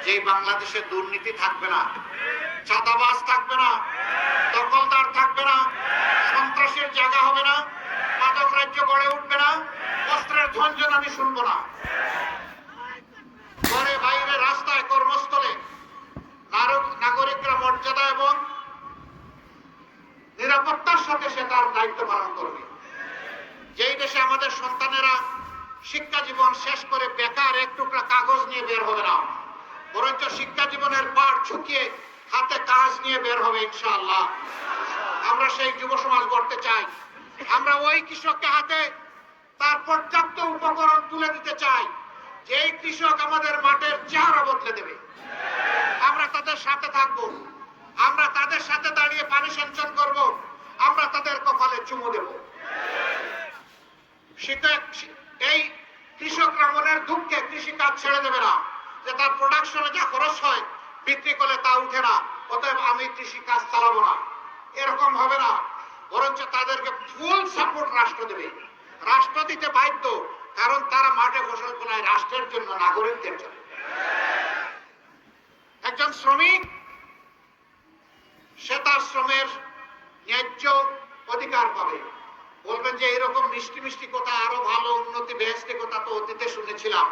যেই বাংলাদেশে দুর্নীতি থাকবে না, চাঁদাবাজ থাকবে না, দখলদার থাকবে না, সন্ত্রাসের জায়গা হবে না, মাদক রাজ্য গড়ে উঠবে না, অস্ত্রের ঝঞ্ঝন আমি শুনবো না। ঘরে বাইরে রাস্তায় কর্মস্থলে নাগরিকরা মর্যাদা এবং নিরাপত্তার সাথে সে তার দায়িত্ব পালন করবে। যেই দেশে আমাদের সন্তানেরা শিক্ষা জীবন শেষ করে বেকার এক টুকরা কাগজ নিয়ে বের হবে না, বরঞ্চ শিক্ষা জীবনের পাঠ ছুটিয়ে হাতে কাজ নিয়ে বের হবে ইনশাআল্লাহ। আমরা সেই যুব সমাজ গড়তে চাই। আমরা ওই কৃষককে হাতে তার পর্যাপ্ত উপকরণ তুলে দিতে চাই, যেই কৃষক আমাদের মাঠের চেহারা বদলে দেবে। আমরা তাদের সাথে থাকবো, আমরা তাদের সাথে দাঁড়িয়ে পানি সিঞ্চন করব, আমরা তাদের কপালে চুমু দেব। এই কৃষকরা মনের দুঃখে কৃষিকাজ ছেড়ে দেবে না, যে তার প্রোডাকশনে যা খরচ হয় বিক্রি করলে তা উঠে না, অতএব আমি কৃষি কাজ চালাবো না, এরকম হবে না। বরঞ্চ তাদেরকে ফুল সাপোর্ট রাষ্ট্র দেবে। রাষ্ট্র দিতে বাধ্য, কারণ তারা মাঠে ফসল ফলায় রাষ্ট্রের জন্য, নাগরিকদের জন্য। একজন শ্রমিক সে তার শ্রমের ন্যায্য অধিকার পাবে। বলবেন যে এরকম মিষ্টি মিষ্টি কথা, আরো ভালো উন্নতি বেহেশতি কথা তো অতীতে শুনেছিলাম,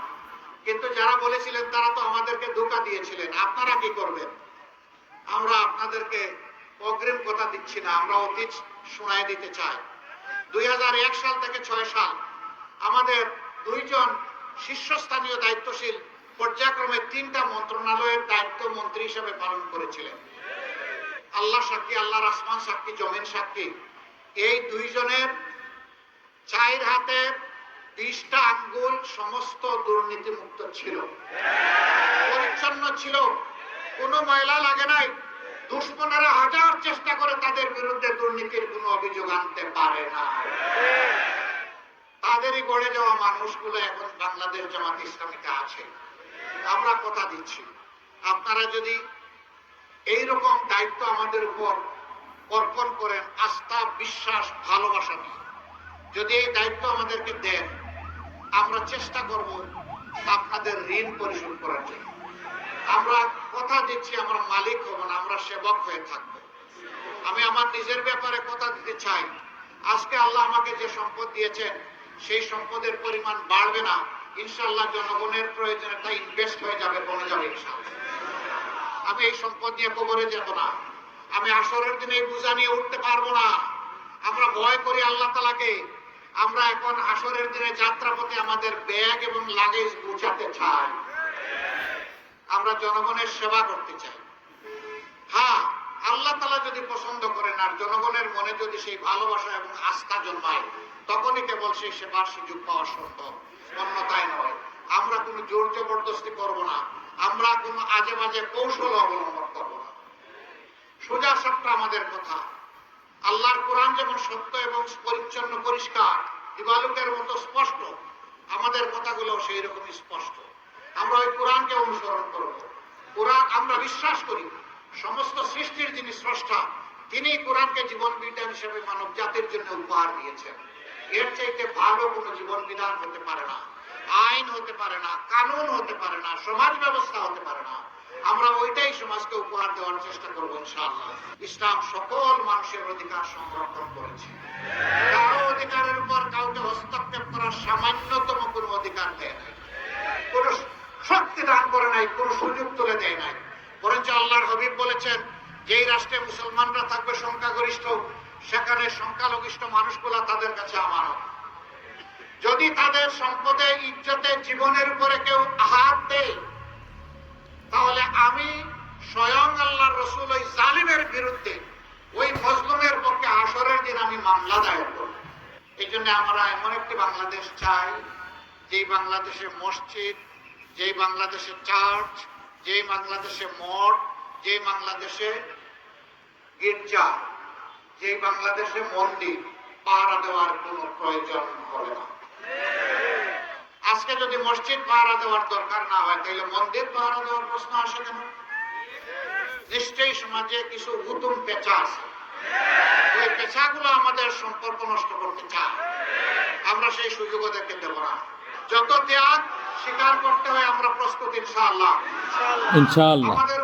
কিন্তু যারা বলেছিলেন তারা তো আমাদেরকে ধোঁকা দিয়েছিলেন। আপনারা কি করবেন? আমরা আপনাদেরকে অগ্রিম কথা দিচ্ছি না, আমরা অতীত শোনায় দিতে চাই। 2001 সাল থেকে 6 সাল আমাদের দুইজন শীর্ষস্থানীয় দায়িত্বশীল পর্যায়ক্রমে 3টা মন্ত্রণালয়ের দায়িত্ব মন্ত্রী হিসেবে পালন করেছিলেন। আল্লাহ সাক্ষী, আল্লাহর আসমান সাক্ষী, জমিন সাক্ষী, এই দুইজনের 4 হাতের 20টা আঙ্গুল সমস্ত দুর্নীতি মুক্ত ছিল, পরিচ্ছন্ন ছিল, কোনো ময়লা লাগে নাই। দুশ্মনেরা হাজার চেষ্টা করে তাদের বিরুদ্ধে দুর্নীতির কোনো অভিযোগ আনতে পারে না। তাদেরই গড়ে যাওয়া মানুষগুলো এখন বাংলাদেশ জামাত ইসলামীতে আছে। আমরা কথা দিচ্ছি, আপনারা যদি এইরকম দায়িত্ব আমাদের উপর অর্পণ করেন, আস্থা, বিশ্বাস, ভালোবাসা নিয়ে যদি এই দায়িত্ব আমাদেরকে দেন, আমরা চেষ্টা করব আপনাদের ঋণ পরিশোধ করার জন্য। আমরা কথা দিচ্ছি, আমরা মালিক হব না, আমরা সেবক হয়ে থাকব। আমি আমার নিজের ব্যাপারে কথা দিতে চাই, আজকে আল্লাহ আমাকে যে সম্পদ দিয়েছেন সেই সম্পদের পরিমাণ বাড়বে না ইনশাআল্লাহ। জনগণের প্রয়োজনে তা ইনভেস্ট হয়ে যাবে, বনে যাবে ইনশাআল্লাহ। আমি এই সম্পদ নিয়ে কবরে যাব না, আমি আসরের দিনে এই বোঝা নিয়ে উঠতে পারবো না। আমরা ভয় করি আল্লাহ তাআলাকে। আমরা এখন আসরের দিনে যাত্রাপথে আমাদের ব্যাগ এবং লাগেজ গুছাতে চাই, আমরা জনগণের সেবা করতে চাই। হ্যাঁ, আল্লাহ তাআলা যদি পছন্দ করেন আর জনগণের মনে যদি সেই ভালোবাসা এবং আস্থা জন্মায়, তখনই কেবল সেই সেবার সুযোগ পাওয়া সম্ভব, অন্যথায় নয়। আমরা কোনো জোর জবরদস্তি করবো না, আমরা কোনো আজে বাজে কৌশল অবলম্বন করবো না। সোজা সাপটা আমাদের কথা। আল্লাহর কোরআন যেমন সত্য এবং পরিচ্ছন্ন পরিষ্কার, দিবালুকের মতো স্পষ্ট, আমাদের কথাগুলো সেই রকম স্পষ্ট। আমরা ওই কোরআনকে অনুসরণ করব। কোরআন, আমরা বিশ্বাস করি সমস্ত সৃষ্টির যিনি স্রষ্টা, তিনি কোরআনকে জীবন বিধান হিসেবে মানব জাতির জন্য উপহার দিয়েছেন। এর চাইতে ভালো কোনো জীবন বিধান হতে পারে না, আইন হতে পারে না, কানুন হতে পারে না, সমাজ ব্যবস্থা হতে পারে না। আমরা ওইটাই সমাজকে উপহার দেওয়ার চেষ্টা করবো ইনশাআল্লাহ। ইসলাম সকল মানুষের অধিকার সংরক্ষণ করেছে, কারো অধিকারের উপর কাউকে হস্তক্ষেপ করার সামান্যতম কোনো অধিকার দেয় নাই, কোনো শক্তি দান করে নাই, কোনো সুযোগ তুলে দেয় নাই। বরঞ্চ আল্লাহর হাবিব বলেছেন, যেই রাষ্ট্রে মুসলমানরা থাকবে সংখ্যাগরিষ্ঠ, সেখানে সংখ্যালঘিষ্ঠ মানুষগুলা তাদের কাছে আমানত। যদি তাদের সম্পদে, ইজ্জতে, জীবনের উপরে কেউ হাত দেয়, তাহলে আমি স্বয়ং আল্লাহর রাসূল ওই জালিমের বিরুদ্ধে, ওই মজলুমের পক্ষে আসরের দিন আমি মামলা দায়ের করব। এই জন্য আমরা এমন একটি বাংলাদেশ চাই, যেই বাংলাদেশে মসজিদ, যেই বাংলাদেশে চার্চ, যেই বাংলাদেশে মঠ, যেই বাংলাদেশে গির্জা, যেই বাংলাদেশে মন্দির পাহারা দেওয়ার কোনো প্রয়োজন হবে না। আজকে যদি মসজিদ পাহারা দেওয়ার দরকার না হয়, তাহলে মন্দির পাহারা দেওয়ার প্রশ্ন আসে কেন? নিশ্চয়ই সমাজে কিছু হুতুম পেঁচা আছে, ওই পেঁচাগুলো আমাদের সম্পর্ক নষ্ট করতে চায়। আমরা সেই সুযোগ ওদেরকে দেব না। যত ত্যাগ স্বীকার করতে হয় আমরা প্রস্তুত ইনশাআল্লাহ। ইনশাআল্লাহ। আমাদের